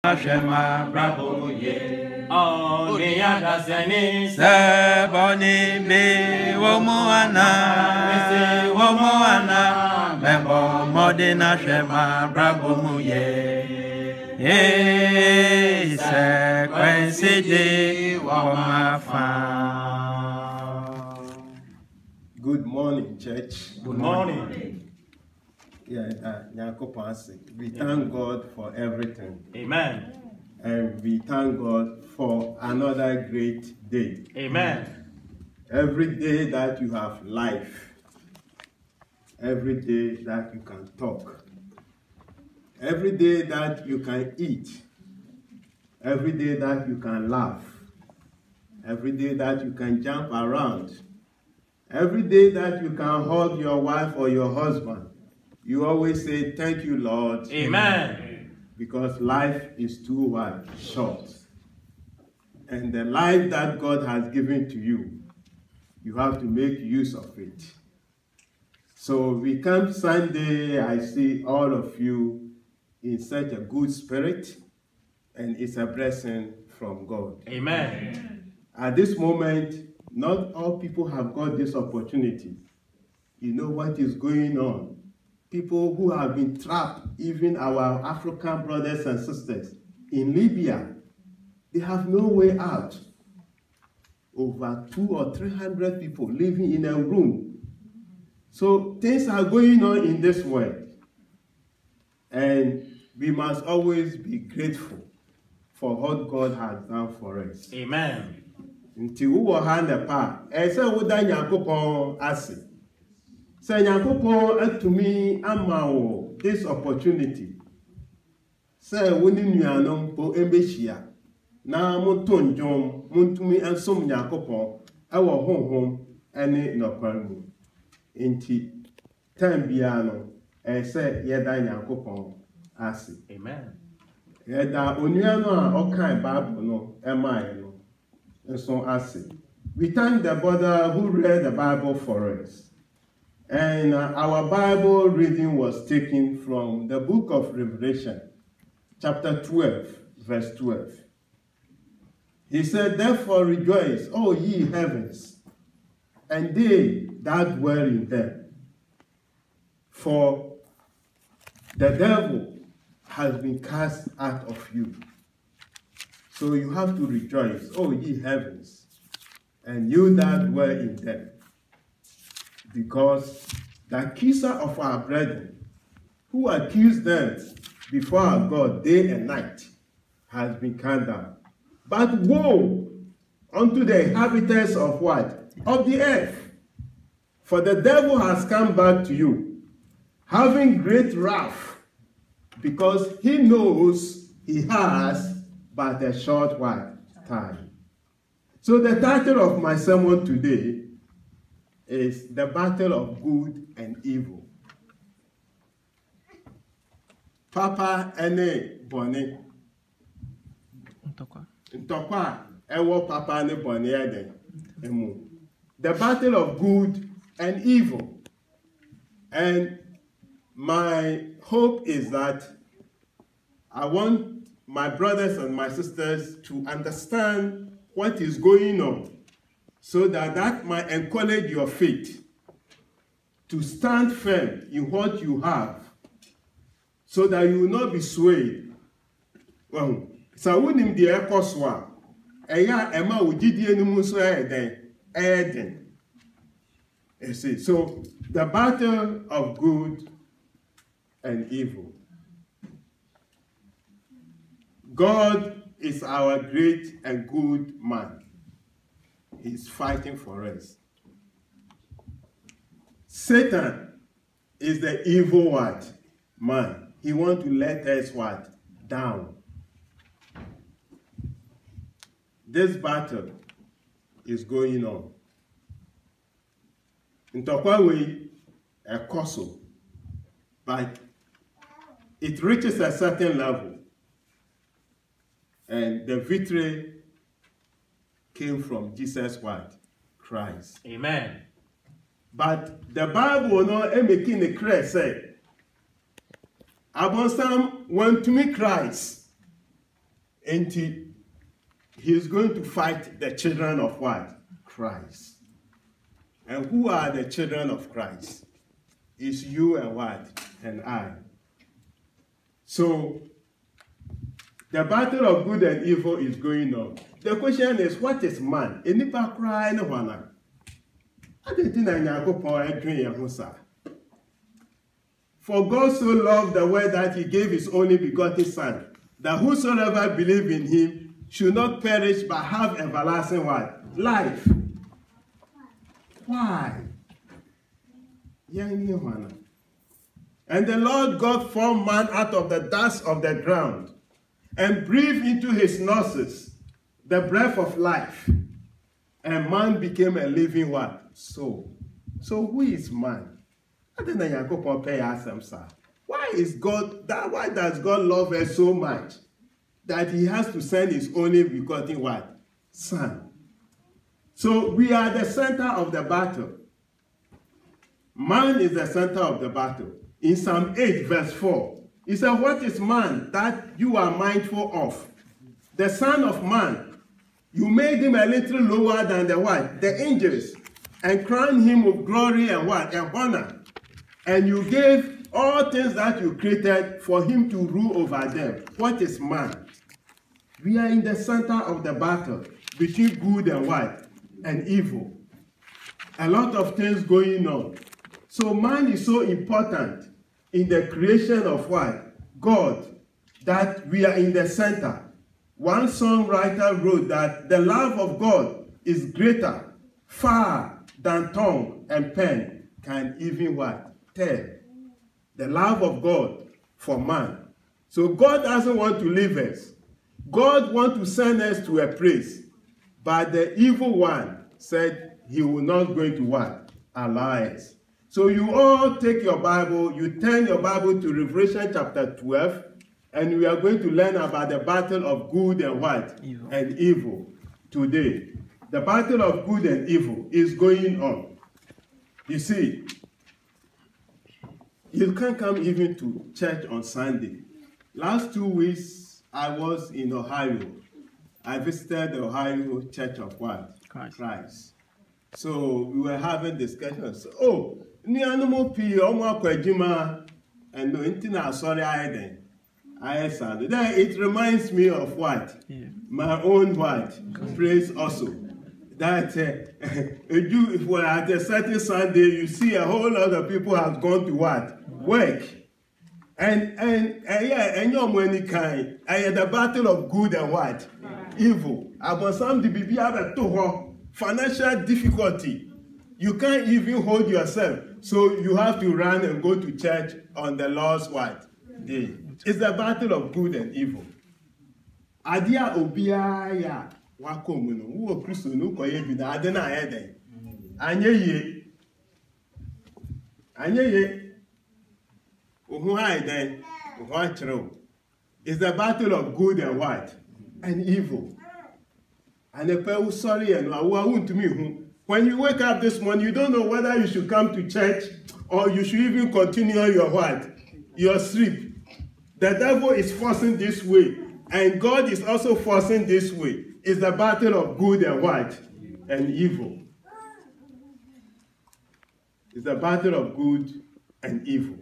Shema bravo ye oh ni adaseni se boni be womoana membo modena Shema bravo ye se coincide womafa. Good morning, church. Good morning. We thank God for everything. Amen. And we thank God for another great day. Amen. Every day that you have life, every day that you can talk, every day that you can eat, every day that you can laugh, every day that you can jump around, every day that you can hug your wife or your husband, you always say, thank you, Lord. Amen. Because life is too wide, short. And the life that God has given to you, you have to make use of it. So we come Sunday, I see all of you in such a good spirit, and it's a blessing from God. Amen. At this moment, not all people have got this opportunity. You know what is going on. People who have been trapped, even our African brothers and sisters in Libya, they have no way out. Over 200 or 300 people living in a room. So things are going on in this world. And we must always be grateful for what God has done for us. Amen. Until we will hand the part, and so we dan Yakopon ase. Say Yakopon to me amao this opportunity. Say we ni nuanom po embehia. Na monton jom montumi ensom Yakopon ewo honhom ene nokwan mu. Enti time bia no say ye dan Yakopon ase. Amen. Ye da onua no a okan Bible no emai no. And so I say, we thank the brother who read the Bible for us. And our Bible reading was taken from the book of Revelation, chapter 12, verse 12. He said, therefore rejoice, O ye heavens, and they that dwell in them. For the devil has been cast out of you. So you have to rejoice, O ye heavens, and you that dwell in them. Because the accuser of our brethren, who accused them before our God day and night, has been cast down. But woe unto the inhabitants of what? Of the earth. For the devil has come back to you, having great wrath, because he knows he has but a short while time. So the title of my sermon today is The Battle of Good and Evil. Papa ene boni. Ntokwa ewo papa ne boni ede emu. The battle of good and evil. And my hope is that I want my brothers and my sisters to understand what is going on, so that that might encourage your faith to stand firm in what you have, so that you will not be swayed. Well, so when the ekoswa, eya ema ujidi enumunso eden. You see, so the battle of good and evil. God is our great and good man. He's fighting for us. Satan is the evil what? Man. He wants to let us what? Down. This battle is going on. In Tokwawe, a Koso, but it reaches a certain level. And the victory came from Jesus what? Christ. Amen. But the Bible no making the clear say, Abonsam went to me Christ. And he's going to fight the children of what? Christ. And who are the children of Christ? It's you and what? And I. So, the battle of good and evil is going on. The question is, what is man? Enipa cry no wana. I didn't think I For God so loved the world that he gave his only begotten Son, that whosoever believe in him should not perish but have everlasting what? Life. Why? And the Lord God formed man out of the dust of the ground and breathed into his nostrils the breath of life. And man became a living what? Soul. So who is man? Why is God that? Why does God love us so much that he has to send his only begotten what? Son. So we are the center of the battle. Man is the center of the battle. In Psalm 8 verse 4, he said, what is man that you are mindful of? The Son of Man. You made him a little lower than the what? The angels. And crowned him with glory and what? And honor. And you gave all things that you created for him to rule over them. What is man? We are in the center of the battle between good and what? And evil. A lot of things going on. So man is so important in the creation of what? God, that we are in the center. One songwriter wrote that the love of God is greater, far than tongue and pen can even what? Tell. The love of God for man. So God doesn't want to leave us. God wants to send us to a place. But the evil one said he will not going to what? Allow us. So you all take your Bible, you turn your Bible to Revelation chapter 12, and we are going to learn about the battle of good and what? Evil. And evil today. The battle of good and evil is going on. You see, you can't come even to church on Sunday. Last 2 weeks, I was in Ohio. I visited the Ohio Church of what? Christ. So we were having discussions. Oh, ni animal pi omo akwajima and no intina sorry I said. Then it reminds me of what? Yeah. My own what? Praise also. That if we're at a certain Sunday, you see a whole lot of people have gone to what? Work. And your money kind. The battle of good and what? Evil. About some the baby have a financial difficulty. You can't even hold yourself. So you have to run and go to church on the Lord's what? Day. It's the battle of good and evil. Adia obiaya wakomuno. Uwo Kristo nuko yebi na adena eden. Anyeye. Uhu eden. Uhu achro. It's the battle of good and what? And evil. And the people sorry and to me. When you wake up this morning, you don't know whether you should come to church or you should even continue your what? Your sleep. The devil is forcing this way, and God is also forcing this way. It's the battle of good and what? And evil. It's the battle of good and evil.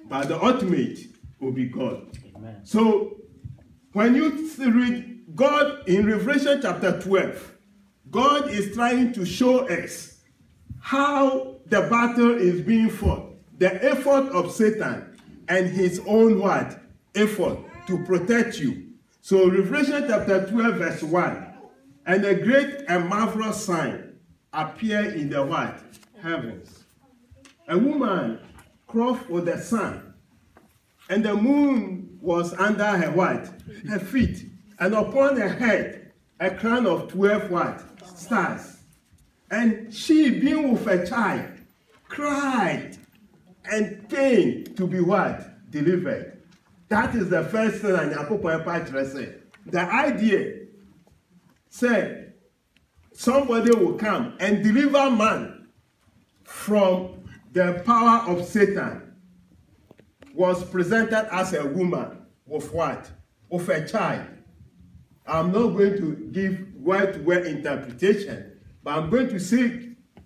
But the ultimate will be God. Amen. So, when you read God in Revelation chapter 12, God is trying to show us how the battle is being fought. The effort of Satan and his own what? Effort to protect you. So Revelation chapter 12 verse 1. And a great and marvelous sign appeared in the what? Heavens. A woman clothed with the sun. And the moon was under her what? Her feet. And upon her head a crown of 12 what? Stars. And she, being with a child, cried and pained to be what? Delivered. That is the first thing I said. The idea said somebody will come and deliver man from the power of Satan was presented as a woman with what? With a child. I'm not going to give word-to-word interpretation, but I'm going to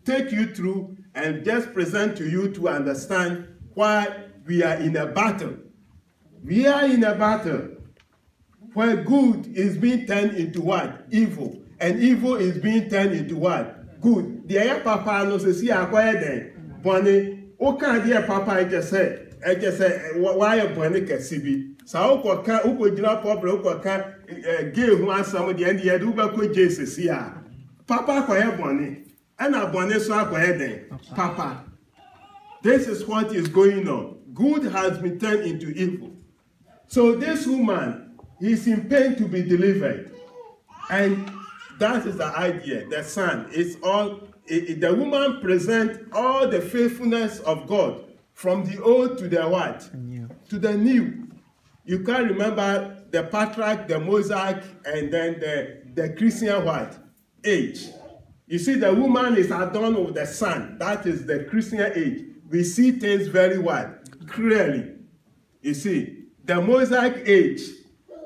take you through and just present to you to understand why we are in a battle. We are in a battle where good is being turned into what? Evil. And evil is being turned into what? Good. The air papa no se si acquire then. Bonnie, o can't dear papa, I just say, why a bonnie can see. So, uko jina poplar, uko can give one some of the end yet, uba could Jesus here. Papa acquire bonnie, and a bonnie so acquire then. Papa. This is what is going on. Good has been turned into evil. So this woman is in pain to be delivered. And that is the idea. The son is all, the woman presents all the faithfulness of God from the old to the what? To the new. You can remember the patriarch, the Mosaic, and then the Christian what? Age. You see, the woman is adorned with the sun. That is the Christian age. We see things very what? Clearly. You see, the Mosaic age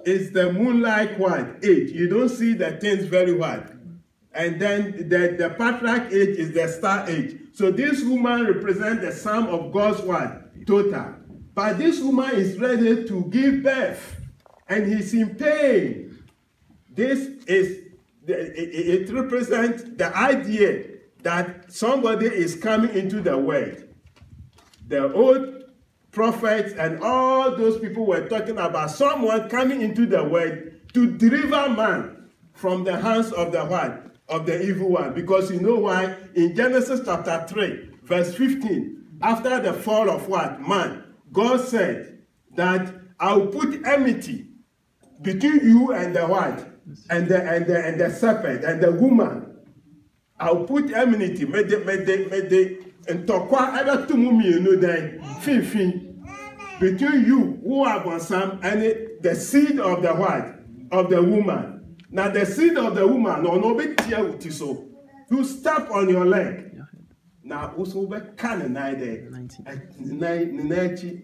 is the moonlight what? Age. You don't see the things very what? And then the patriarch age is the star age. So this woman represents the sum of God's what? Total. But this woman is ready to give birth. And he's in pain. This is, it represents the idea that somebody is coming into the world. The old prophets and all those people were talking about someone coming into the world to deliver man from the hands of the what? Of the evil one. Because you know why? In Genesis chapter 3, verse 15, after the fall of what? Man, God said that I'll put enmity between you and the what? And the serpent and the woman. I'll put enmity. Ntokwa ebe tumu mienu den fin between you who are bonsam and the seed of the what? Of the woman. Now the seed of the woman no be tia uti so. You step on your leg. Now also be can na de. Ninachi.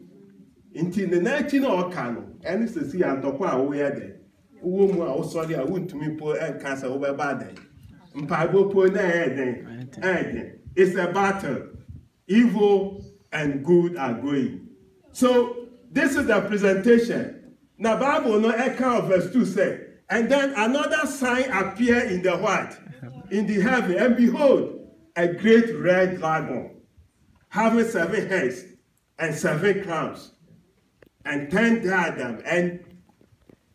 Inti ninachi no kanu. Eni se si antokwa a wo ye de. Wo mu a wo sori a wuntumi po en cancer wo be bad den. Mpaibo po na e den. It's a battle. Evil and good are going. So this is the presentation. Now Bible no account of verse 2 say, and then another sign appeared in the what? In the heaven, and behold, a great red dragon, having 7 heads and 7 crowns, and 10 diadems, and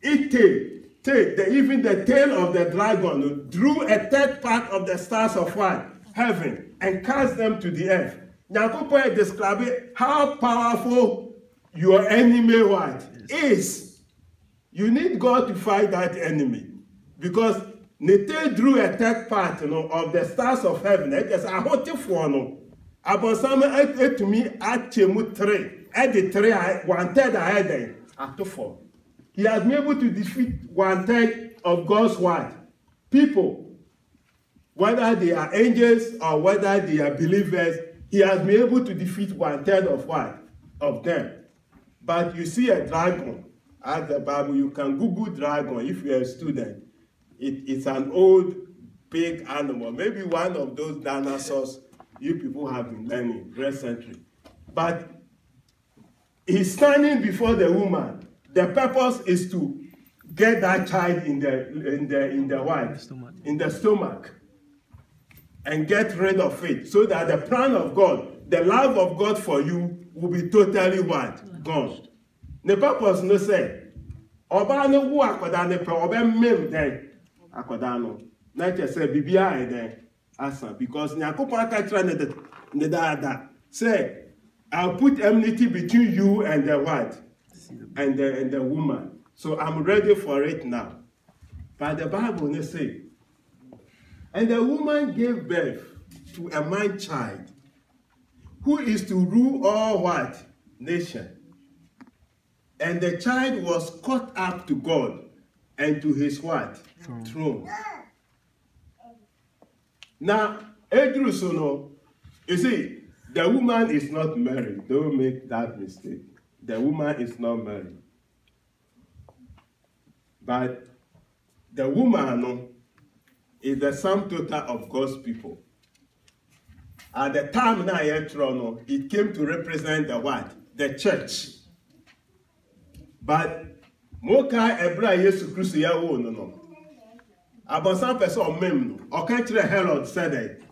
even the tail of the dragon drew a third part of the stars of what? Heaven, and cast them to the earth. Nyankopon describe how powerful your enemy what? Is. You need God to fight that enemy. Because Nete drew a third part of the stars of heaven. It is a hot for Abonsama to me at Chemu 3. At the 3, 1/3 ahead. At 4. He has been able to defeat 1/3 of God's word. People. Whether they are angels or whether they are believers, he has been able to defeat 1/3 of what? Of them. But you see a dragon, as the Bible, you can Google dragon if you're a student. It's an old, big animal. Maybe one of those dinosaurs you people have been learning recently. But he's standing before the woman. The purpose is to get that child in the what? In the stomach. And get rid of it, so that the plan of God, the love of God for you, will be totally what? Gone. The purpose no say, Oba no wu akoda ne pe oba mem den akoda no. Na che say bibia e den asa because Nyankopon aka kira ne da say I'll put enmity between you and the what? And the woman. So I'm ready for it now. But the Bible no say, and the woman gave birth to a man child, who is to rule all what? Nation. And the child was caught up to God and to his what? Throne. Now, Edrusono, you see, the woman is not married. Don't make that mistake. The woman is not married. But the woman is the sum total of God's people. At the time now, it came to represent the what? The church. But Moka Ebra Yesu Christ Yawo no. Abonsan person o mem no. O kan kire Herod said it.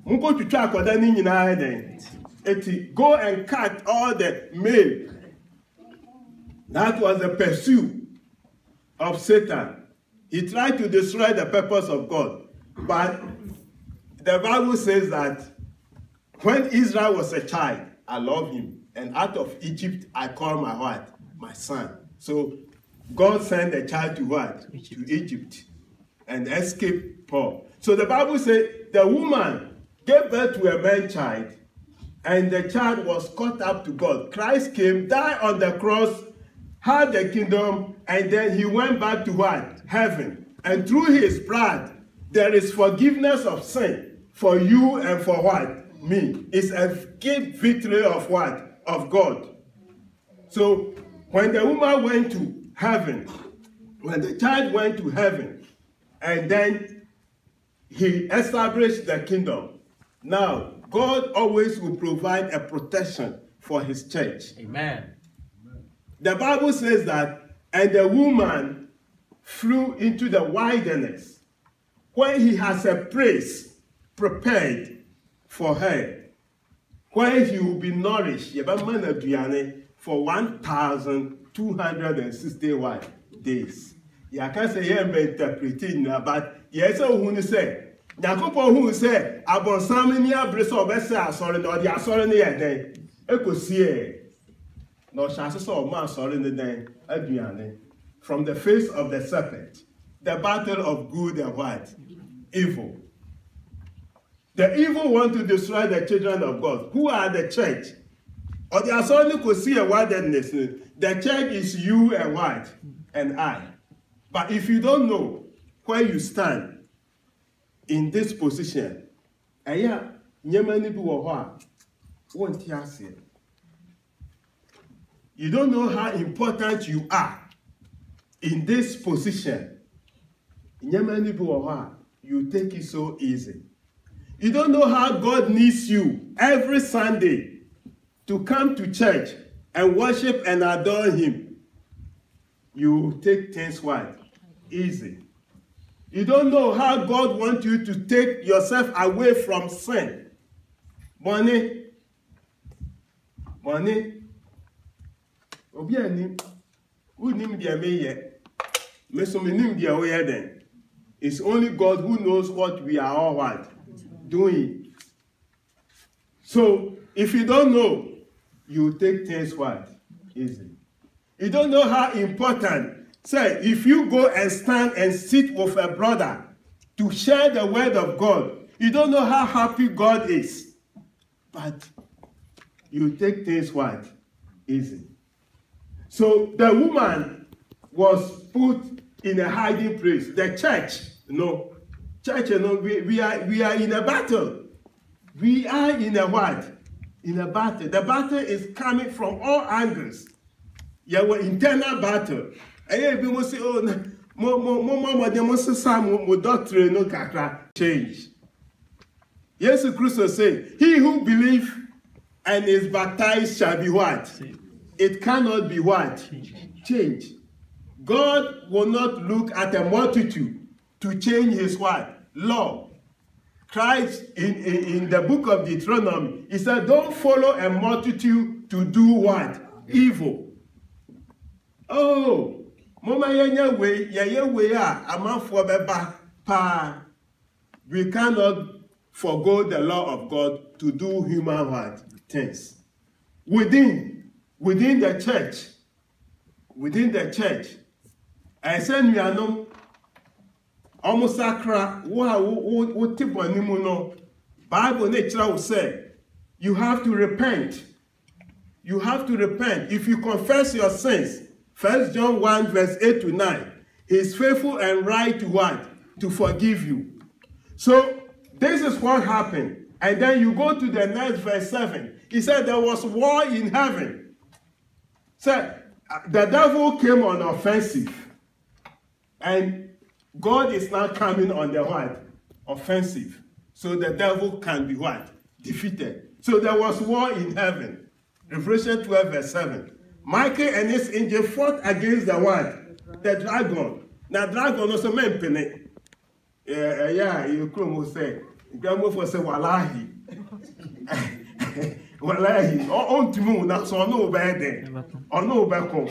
Munko twitwa akoda ni nyina den. Eti go and cut all the male. That was the pursuit of Satan. He tried to destroy the purpose of God. But the Bible says that when Israel was a child, I loved him. And out of Egypt, I called my what? My son. So God sent the child to what? To Egypt. And escaped Paul. So the Bible says the woman gave birth to a man child. And the child was caught up to God. Christ came, died on the cross, had the kingdom, and then he went back to what? Heaven. And through his blood, there is forgiveness of sin for you and for what? Me. It's a great victory of what? Of God. So when the woman went to heaven, when the child went to heaven, and then he established the kingdom. Now, God always will provide a protection for his church. Amen. The Bible says that, and the woman flew into the wilderness, where he has a place prepared for her, where he will be nourished for 1,261 days. You can say, yeah, interpreting, but yes, who say, Nakopo who say, Abonsamania Brisso Bessa, sorry, no, the sorry, day. Echo see, no chances of man, sorry, the day, Adriane, from the face of the serpent, the battle of good and what? Evil. The evil want to destroy the children of God. Who are the church? Or the assault could see a wilderness. The church is you and what? And I. But if you don't know where you stand in this position, you don't know how important you are in this position. You take it so easy. You don't know how God needs you every Sunday to come to church and worship and adore him. You take things what? Easy. You don't know how God wants you to take yourself away from sin. Money. It's only God who knows what we are all what? Doing. So, if you don't know, you take things what? Easy. You don't know how important. Say, if you go and stand and sit with a brother to share the word of God, you don't know how happy God is. But you take things what? Easy. So the woman was put in a hiding place. The church, church, we are in a battle. We are in a what? In a battle. The battle is coming from all angles. You have an internal battle. People say, oh, doctrine no kakra change. Jesus Christ said, he who believes and is baptized shall be what? It cannot be what? Change. God will not look at a multitude to change his what? Law. Christ in the book of Deuteronomy, he said, don't follow a multitude to do what? Evil. Oh, Mama yenya we we cannot forgo the law of God to do human what? Things. Within the church, I said we are no almost sacra what Bible nature will say you have to repent. You have to repent. If you confess your sins, 1 John 1 verse 8 to 9, he is faithful and right to what? To forgive you. So this is what happened. And then you go to the next verse 7. He said there was war in heaven. So the devil came on offensive. And God is now coming on the what? Offensive. So the devil can be what? Defeated. So there was war in heaven. Revelation 12 verse 7. Michael and his angel fought against the what? The dragon. Now dragon also meant penny. Yeah, you could say, grandmother say, Wallahi. Wallahi. On to moon, that's on no bad day. On no back home.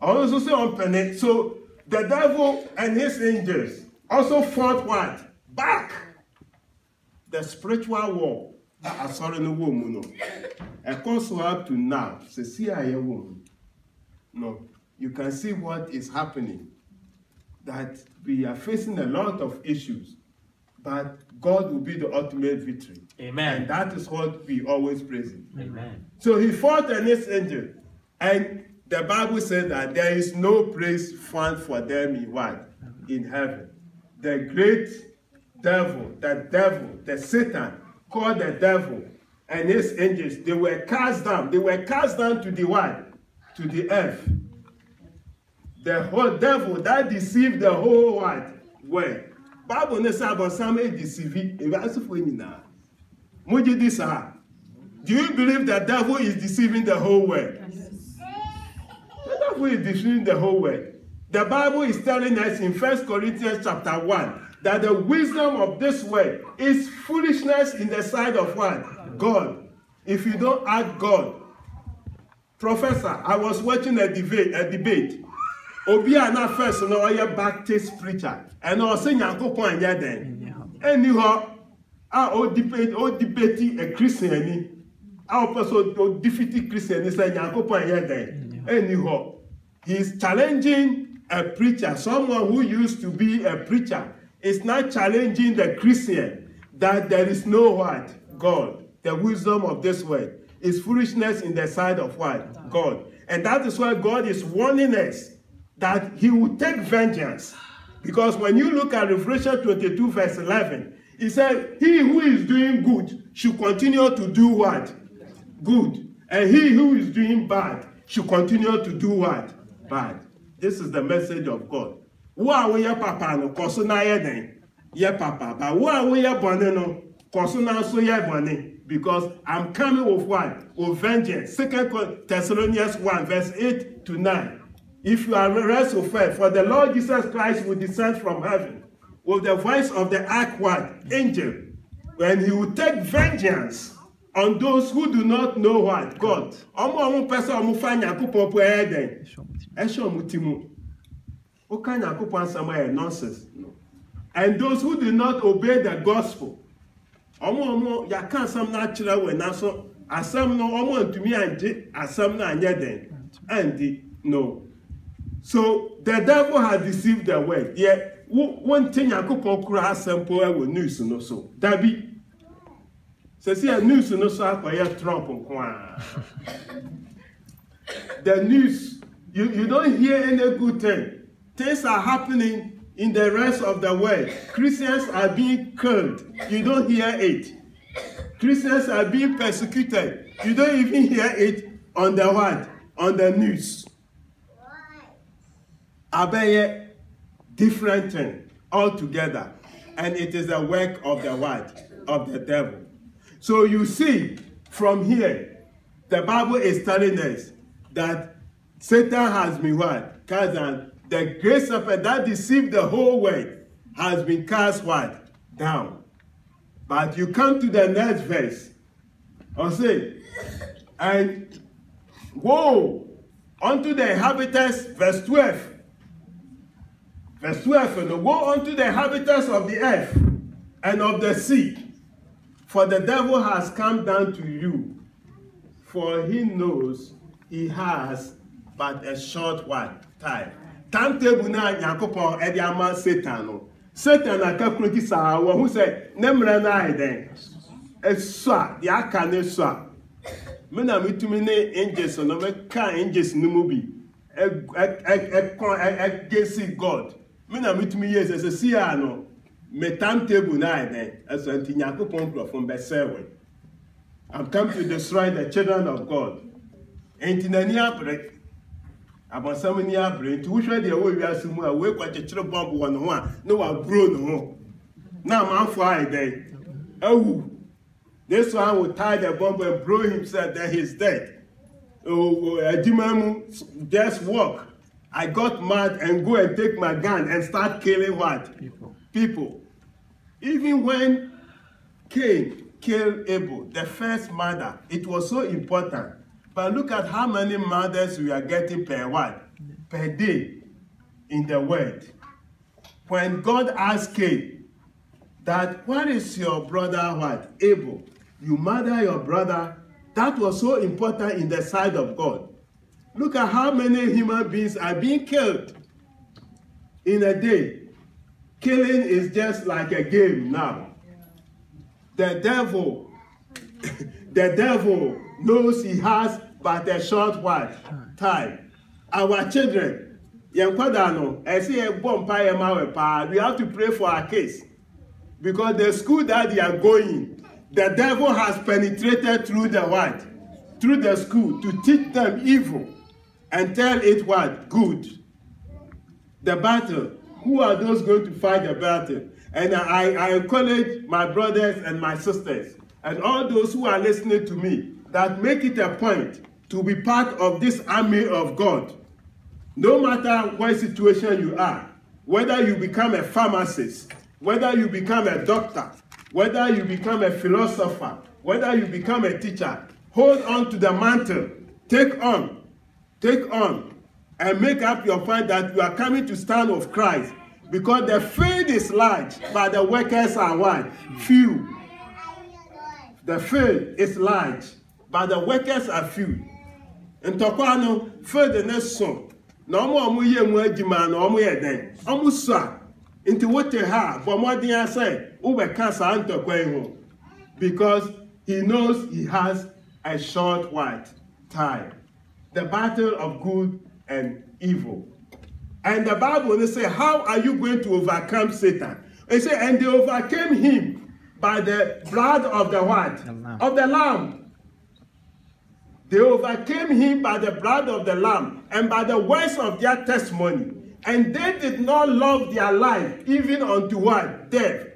Also say on penny. So the devil and his angels also fought what? Back. The spiritual war. Sorry, no woman. And also up to now, see a woman. No, you can see what is happening. That we are facing a lot of issues, but God will be the ultimate victory. Amen. And that is what we always praise Him. Amen. So He fought an angel, and the Bible said that there is no place found for them in what? In heaven. The great devil, the Satan, called the devil, and his angels, they were cast down. They were cast down to the what? To the earth. The whole devil that deceived the whole what? World. Bible ne say about some deceive. Do you believe the devil is deceiving the whole world? Yes. The devil is deceiving the whole world. The Bible is telling us in 1 Corinthians chapter 1 that the wisdom of this world is foolishness in the sight of what? God. If you don't add God. Professor, I was watching a debate. Obiana first no a Baptist preacher. And I was saying Yankopon then. Anyhow, I debate a Christian. I also defeat Christian is saying Yankopon then. Anyhow, he's challenging a preacher, someone who used to be a preacher. Is not challenging the Christian that there is no what? God. The wisdom of this world is foolishness in the sight of what? God. And that is why God is warning us that He will take vengeance. Because when you look at Revelation 22 verse 11, He said, he who is doing good should continue to do what? Good. And he who is doing bad should continue to do what? Bad. This is the message of God. Who are we papa no koso na yeden? Ye papa. But who are we bonne no koso na so ye bonne? Because I'm coming with what? With vengeance. 2 Thessalonians 1 verse 8 to 9. If you are rest of faith, for the Lord Jesus Christ will descend from heaven with the voice of the archward angel, when He will take vengeance on those who do not know what? God. Omo person omo fanya kupon po eden. Esho mutimu. Okanya kupon somewhere nonsense. And those who do not obey the gospel. Omo ya kan some natural we na so asam no omo ntumi anje asam na anye den. And no. So the devil has deceived the world. Yeah, one thing Yakupon kura asam po e news no so. Dabi. Se see a news no so akoye Trump nko. The news, you don't hear any good thing. Things are happening in the rest of the world. Christians are being killed. You don't hear it. Christians are being persecuted. You don't even hear it on the what? On the news. Abeye, different thing altogether. And it is a work of the what? Of the devil. So you see, from here, the Bible is telling us that Satan has been what? Cast down. The great serpent that deceived the whole world has been cast what? Down. But you come to the next verse. I'll say, and woe unto the inhabitants, verse 12. Verse 12, and woe unto the inhabitants of the earth and of the sea. For the devil has come down to you, for he knows he has but a short what? Time. Timetable na Yakupon Ediama Satan. Satan akakroti sa wo hu say nemra na iden. Eswa, the aka ne swa. Me na mitumi ne angels no me ka angels no mu bi. Against God. Me na mitumi yes as see no. Me timetable na iden. Eso anti Yakupon from Besewe. I'm come to destroy the children of God. Enti nani apre. abonsam ni abre nti wo hwe de wo wiase mu a we kwakyekyere bomb won ho a no wa bro no ho na manfo ai dey awu. This one will tie the bomb and blow himself, then he's dead. Just walk. I got mad and go and take my gun and start killing what? People. Even when Cain killed Abel, the first murder, it was so important. But look at how many murders we are getting per what? Per day in the world. When God asked Cain, that what is your brother what? Abel. You murder your brother. That was so important in the sight of God. Look at how many human beings are being killed in a day. Killing is just like a game now. The devil, the devil knows he has but a short what? Time. Our children, we have to pray for our case. Because the school that they are going, the devil has penetrated through the what? Through the school to teach them evil and tell it what? Good. The battle. Who are those going to fight the battle? And I encourage my brothers and my sisters and all those who are listening to me that make it a point to be part of this army of God. No matter what situation you are, whether you become a pharmacist, whether you become a doctor, whether you become a philosopher, whether you become a teacher, hold on to the mantle, take on, and make up your mind that you are coming to stand with Christ. Because the field is large, but the workers are what? Few. The field is large, but the workers are few. In Tokwano, field the next song. No more ye mwajima, no more yeden. Amusa. Into what they have, but what they say, because he knows he has a short white time. The battle of good and evil. And the Bible, they say, how are you going to overcome Satan? They say, and they overcame him by the blood of the what? Of the Lamb. They overcame him by the blood of the Lamb and by the words of their testimony. And they did not love their life even unto what? Death.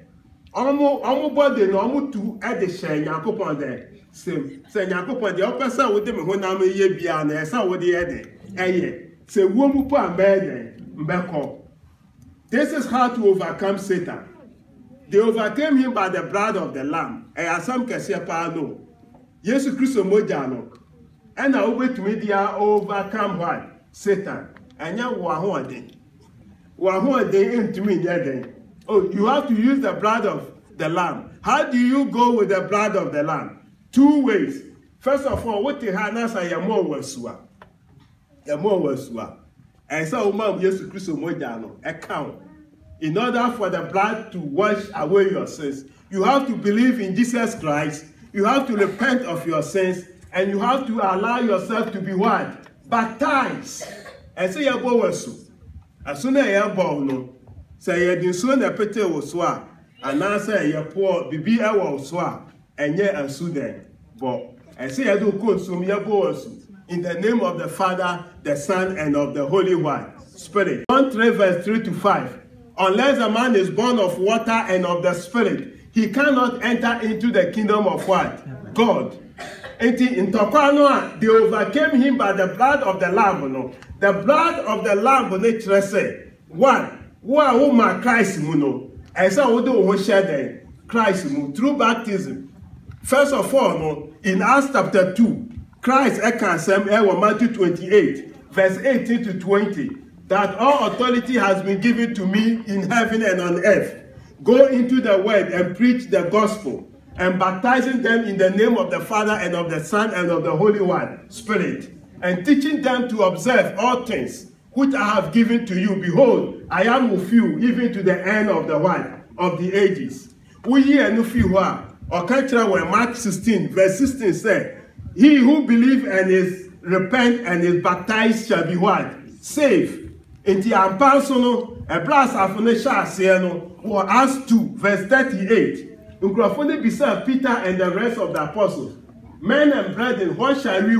Body no to add the share Yakupon there. Say Yakupon the opposite with them when I'm a year beyond there. So what the other. Say Wumupa Bede Mbeko. This is how to overcome Satan. They overcame him by the blood of the Lamb. And some can say Pano. Yesu Christo Mojano. And I over to media overcome what? Satan. And you oh, you have to use the blood of the Lamb. How do you go with the blood of the Lamb? Two ways. First of all, what the harness I am more wasua. And so, Mom, Jesus Christ, account. In order for the blood to wash away your sins, you have to believe in Jesus Christ. You have to repent of your sins, and you have to allow yourself to be what? Baptized. And say your boy was so. As soon as you're born, no. Say you didn't soon a pete was swa. And now say you're poor, bibi I was swa. And yet a Sudan. But I say I do consume your boys. In the name of the Father, the Son, and of the Holy One Spirit. John 3 verse 3 to 5. Unless a man is born of water and of the Spirit, he cannot enter into the kingdom of what? God. In Tokwano, they overcame him by the blood of the Lamb. No? The blood of the Lamb, nature say, one, who are Christ, no? And so we do share Christ through baptism. First of all, no, in Acts chapter 2, Christ Matthew 28, verse 18 to 20, that all authority has been given to me in heaven and on earth. Go into the world and preach the gospel, and baptizing them in the name of the Father and of the Son and of the Holy One Spirit, and teaching them to observe all things which I have given to you. Behold, I am with you even to the end of the world, of the ages. We hear no few or where Mark 16, verse 16 said, he who believes and is repent and is baptized shall be what? Saved. In the Ampasono, a blast of Nesha or Acts 2, verse 38. Uncrophone beside Peter and the rest of the apostles. Men and brethren, what shall we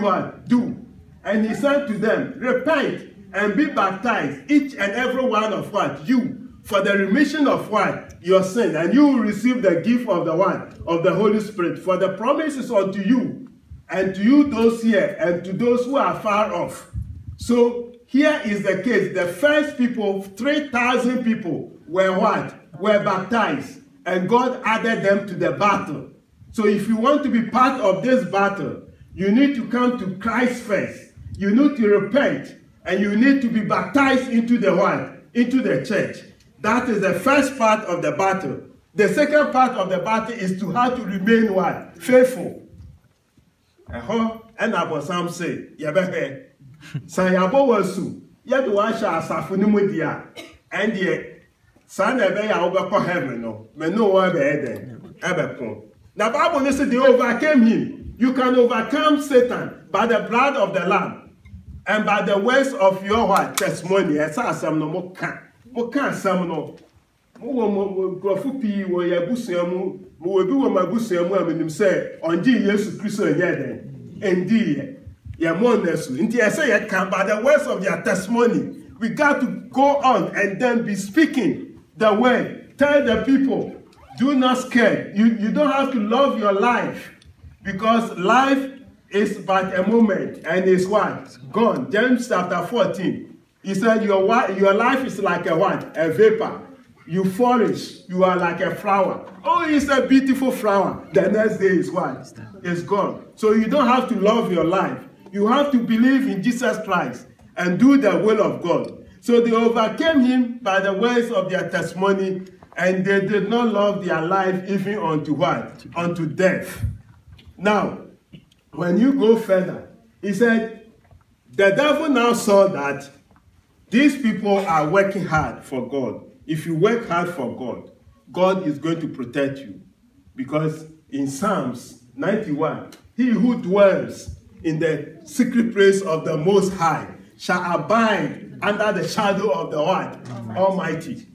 do? And he said to them, repent and be baptized, each and every one of what? You, for the remission of what? Your sin, and you will receive the gift of the what? Of the Holy Spirit. For the promise is unto you, and to you those here, and to those who are far off. So here is the case. The first people, 3,000 people, were what? Were baptized, and God added them to the battle. So if you want to be part of this battle, you need to come to Christ first. You need to repent, and you need to be baptized into the what? Into the church. That is the first part of the battle. The second part of the battle is to how to remain what? Faithful. And Abu Sam say, Yabehe, Sayabo wasu, Yadu Washa Safunimudia, and ye, San Ebe Yaubako heaven, no, Meno Ebepon. The Bible says they overcame him. You can overcome Satan by the blood of the Lamb and by the words of your what? Testimony. Some no. Grofu pi wo ya busuamu, mo obi wo mabusuamu aminim say onji Yesu Kristo yeden. Endi ya monesu. Nti I say you can by the words of their testimony. We got to go on and then be speaking the word. Tell the people, do not scare. You don't have to love your life, because life is but a moment and it's what? Gone. James chapter 14. He said your life is like a what? A vapor. You flourish. You are like a flower. Oh, it's a beautiful flower. The next day is what? It's gone. So you don't have to love your life. You have to believe in Jesus Christ and do the will of God. So they overcame him by the words of their testimony, and they did not love their life even unto what? Unto death. Now, when you go further, he said, the devil now saw that these people are working hard for God. If you work hard for God, God is going to protect you. Because in Psalms 91, he who dwells in the secret place of the Most High shall abide under the shadow of the what? Almighty.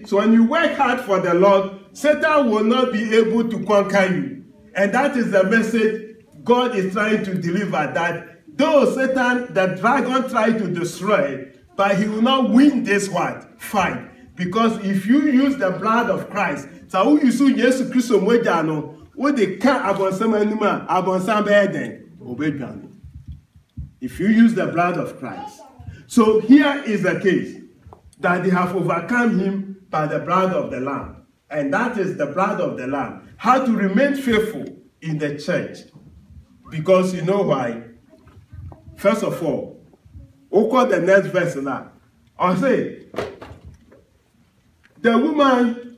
So when you work hard for the Lord, Satan will not be able to conquer you. And that is the message God is trying to deliver, that though Satan, the dragon, tried to destroy, but he will not win this what? Fight. Because if you use the blood of Christ, so who you see Jesus Christ mojano, what they can't abonsam anima, abonsam beden, obedient. If you use the blood of Christ. So here is the case, that they have overcome him by the blood of the Lamb. And that is the blood of the Lamb. How to remain faithful in the church. Because you know why? First of all, look at the next verse now. I'll say, the woman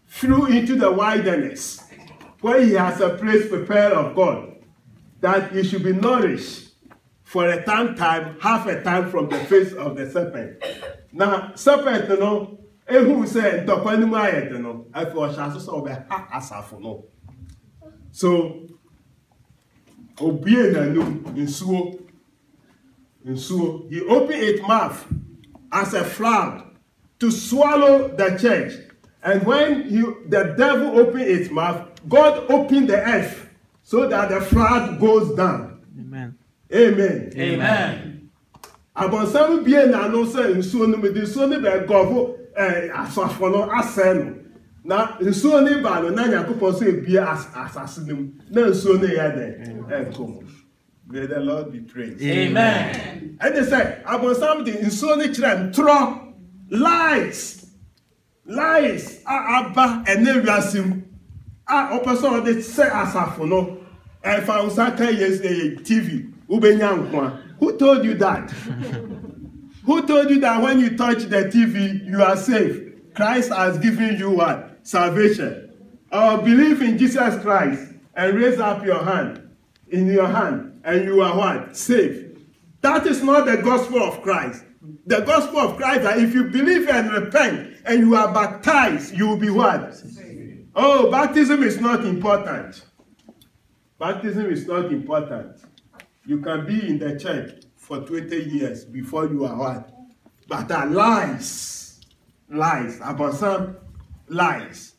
flew into the wilderness, where he has a place prepared of God, that he should be nourished for a time, half a time from the face of the serpent. Now, serpent, you know, who said, you know, I feel no. So, obey in so he opened its mouth as a flood to swallow the church. And when the devil opened its mouth, God opened the earth so that the flood goes down. Amen. Amen. Amen. Abonsam bien na no say nsuo no me de nsuo ne be gofo asafo no aseno. Na nsuo ne ba no na Yakobon so ebie asase nim. Na nsuo ne ya den. Come. May the Lord be praised. Amen. And they say, Abonsam de nsuo ne kire ntro lies. Lies aba enewiasim. Opeson de say asafo no. And for yes TV. Who told you that? Who told you that when you touch the TV, you are safe? Christ has given you what? Salvation. Believe in Jesus Christ and raise up your hand, and you are what? Safe. That is not the gospel of Christ. The gospel of Christ is that if you believe and repent and you are baptized, you will be what? Oh, baptism is not important. Baptism is not important. You can be in the church for 20 years before you are what? But that lies. Lies. About some lies.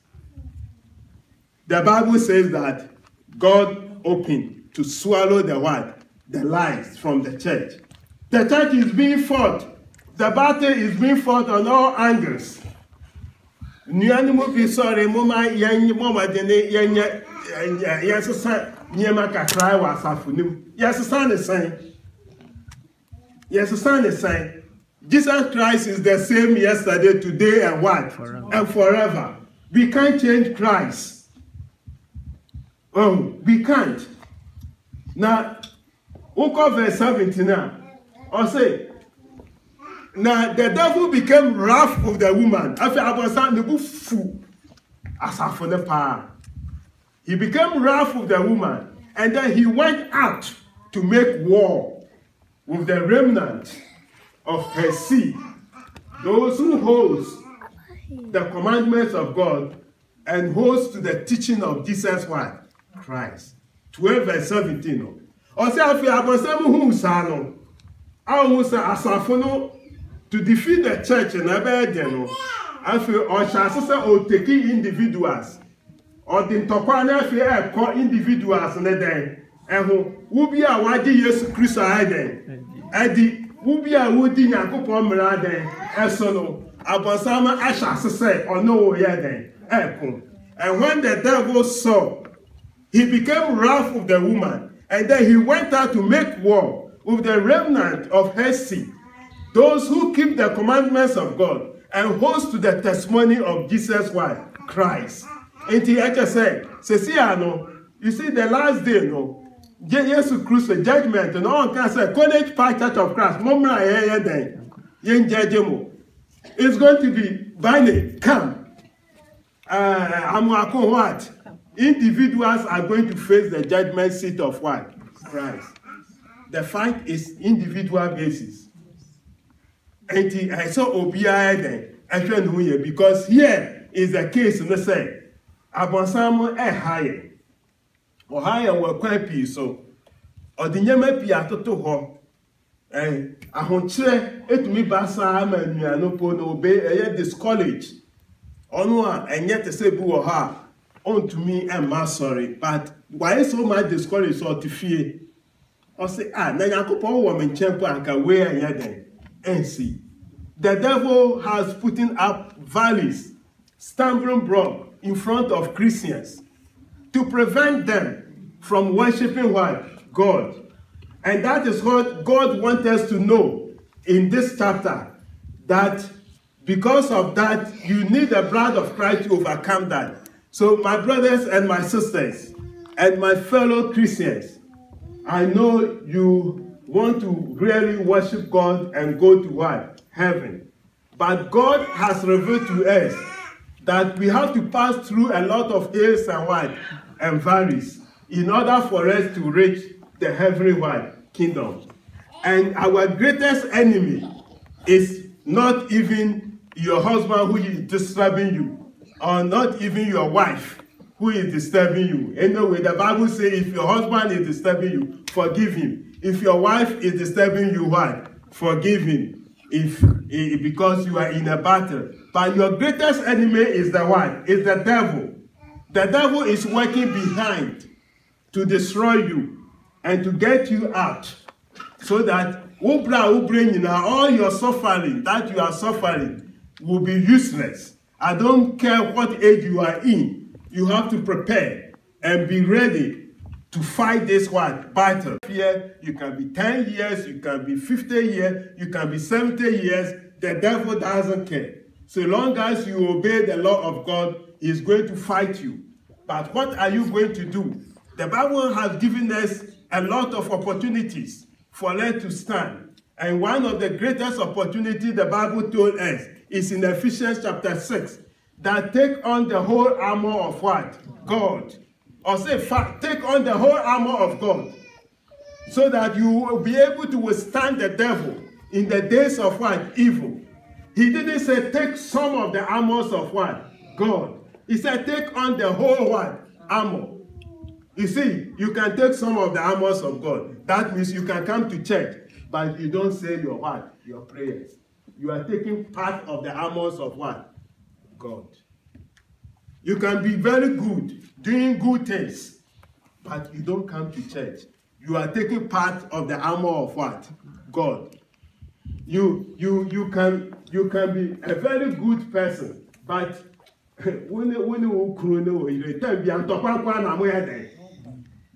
The Bible says that God opened to swallow the what? The lies from the church. The church is being fought. The battle is being fought on all angles. Nuanimu bi sorry mama yenye mama dene yenye yesesa nyema kakra wa asafunim. Yesesa ne san. Yesesa ne san. Jesus Christ is the same yesterday, today, and what? Forever. And forever. We can't change Christ. We can't. Now, verse 17 now. Or say, now the devil became wrath of the woman. He became wrath of the woman, and then he went out to make war with the remnant of her seed, those who hold the commandments of God and holds to the teaching of Jesus what? Christ. 12 verse 17. Or say, if you have to defeat the church in Abedeno, if you are taking individuals, or the Tokwana if you are individuals in the day, and who be a wadi yes Christ Edi, who be a woody Yakupon Mirade, Esono, Abosama Asha say, or no, Yaden, and when the devil saw, he became wrath of the woman, and then he went out to make war with the remnant of her seed, those who keep the commandments of God and hold to the testimony of Jesus Christ. And he just said, you see the last day, no, Jesus Christ judgment, and all can say, College Park Church of Christ, it's going to be Bani, come. What? Individuals are going to face the judgment seat of what? Christ. The fight is individual basis. And I saw Obia then, because here is the case, let's say, Abonsamo higher. Or higher were quite peace, so, or the Yama Piato home. And I won't say it me Bassam and Yanopo obey a this college. Onwa and yet to say boo or her. Unto me and my sorry, but why so much discourage or to fear? Or say, now Yakupo woman champion and can wear yaden and see. The devil has put up valleys, stumbling block in front of Christians to prevent them from worshiping what? God. And that is what God wants us to know in this chapter, that because of that, you need the blood of Christ to overcome that. So my brothers and my sisters and my fellow Christians, I know you want to really worship God and go to what? Heaven. But God has revealed to us that we have to pass through a lot of hills and what? And valleys in order for us to reach the heavenly what? Kingdom. And our greatest enemy is not even your husband who is disturbing you, or not even your wife who is disturbing you. Anyway, the Bible says if your husband is disturbing you, forgive him. If your wife is disturbing you, what? Forgive him. Because you are in a battle. But your greatest enemy is the what? Is the devil. The devil is working behind to destroy you and to get you out. So that all your suffering that you are suffering will be useless. I don't care what age you are in. You have to prepare and be ready to fight this what? Battle. Here, you can be 10 years, you can be 50 years, you can be 70 years. The devil doesn't care. So long as you obey the law of God, he is going to fight you. But what are you going to do? The Bible has given us a lot of opportunities for us to stand. And one of the greatest opportunities the Bible told us is in Ephesians chapter 6, that take on the whole armor of what? God. Or say, take on the whole armor of God, so that you will be able to withstand the devil in the days of what? Evil. He didn't say take some of the armors of what? God. He said take on the whole what? Armor. You see, you can take some of the armors of God. That means you can come to church, but you don't say your what? Your prayers. You are taking part of the armors of what? God. You can be very good, doing good things, but you don't come to church. You are taking part of the armor of what? God. you can be a very good person, but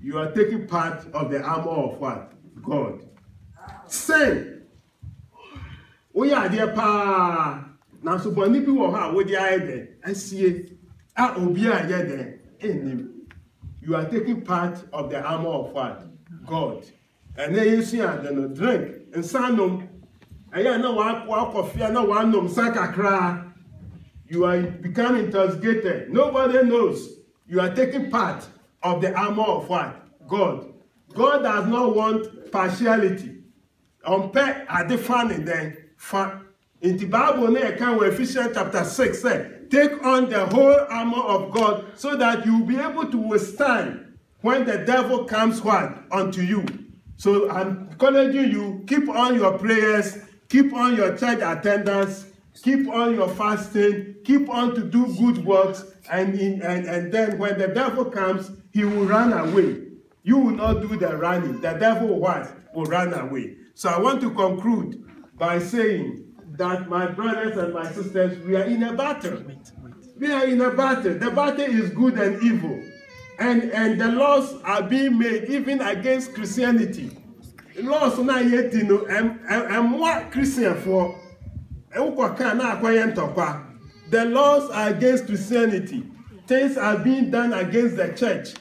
you are taking part of the armor of what? God. Sin. We are there pa. Now so boni bi wo ha wo dia ede asie a obi a ye de enim. You are taking part of the armor of what? God. And then you see no drink and sanom. Aya na wa coffee na wa nom sakakra. You are becoming intoxicated. Nobody knows. You are taking part of the armor of what? God. God does not want partiality. Unpack at the fun and then fun. In the Bible, Ephesians chapter 6 said, take on the whole armor of God so that you will be able to withstand when the devil comes what? Unto you. So I'm encouraging you, keep on your prayers, keep on your church attendance, keep on your fasting, keep on to do good works, and then when the devil comes, he will run away. You will not do the running. The devil will run away. So I want to conclude by saying that my brothers and my sisters, we are in a battle. We are in a battle. The battle is good and evil. And the laws are being made even against Christianity. Laws na yet and what Christian for the laws are against Christianity. Things are being done against the church.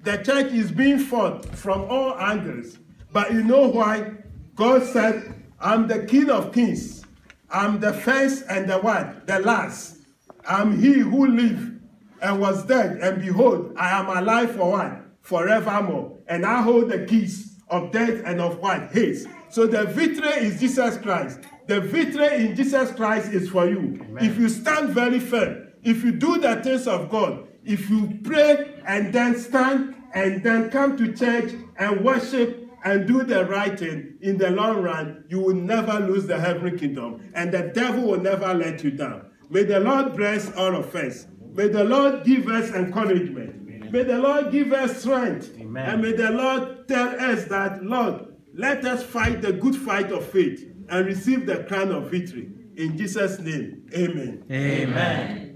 The church is being fought from all angles. But you know why? God said, I'm the King of Kings. I'm the first and the what? The last. I'm he who lived and was dead, and behold, I am alive for what? Forevermore. And I hold the keys of death and of what? Hate. So the victory is Jesus Christ. The victory in Jesus Christ is for you. Amen. If you stand very firm, if you do the things of God, if you pray and then stand and then come to church and worship and do the right thing, in the long run, you will never lose the heavenly kingdom. And the devil will never let you down. May the Lord bless all of us. May the Lord give us encouragement. Amen. May the Lord give us strength. Amen. And may the Lord tell us that, Lord, let us fight the good fight of faith and receive the crown of victory. In Jesus' name, amen. Amen.